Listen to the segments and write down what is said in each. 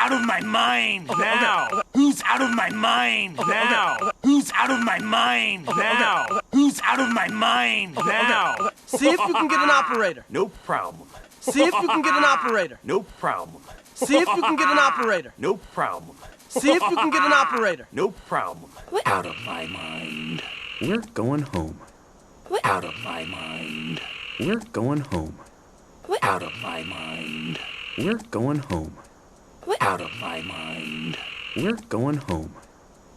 out of my mind now? Who's out of my mind now? Who's out of my mind now? Who's out of my mind now? See if you can get an operator. No problem. See if you can get an operator. No problem. See if you can get an operator. No problem. See if you can get an operator. No problem. Out of my mind. We're going home. Out of my mind. We're going home. Out of my mind. We're going home. Out of my mind. We're going home.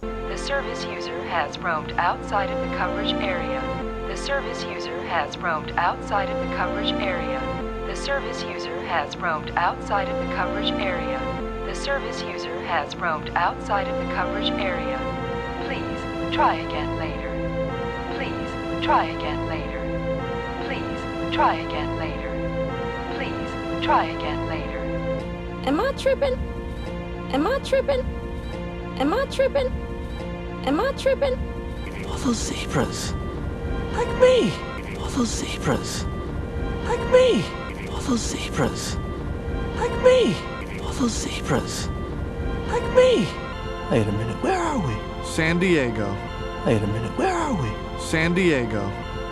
The service user has roamed outside of the coverage area. The service user has roamed outside of the coverage area. The service user has roamed outside of the coverage area. The service user has roamed outside of the coverage area. Please try again later. Please try again later. Please try again later. Please try again later. Am I tripping? Am I tripping? Am I tripping? Am I tripping? All those zebras. Like me. All those zebras. Like me. All those zebras. Like me. All those zebras. Like me. Wait a minute, where are we? San Diego. Wait a minute, where are we? San Diego.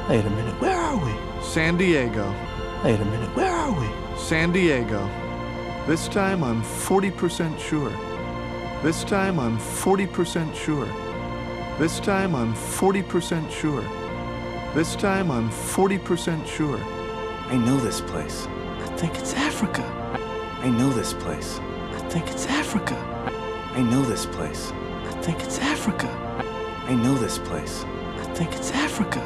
Wait a minute, where are we? San Diego. Wait a minute, where are we? San Diego. This time I'm 40% sure. This time I'm 40% sure. This time I'm 40% sure. This time I'm 40% sure. I know this place. I think it's Africa. I know this place. I think it's Africa. I know this place. I think it's Africa. I know this place. I think it's Africa.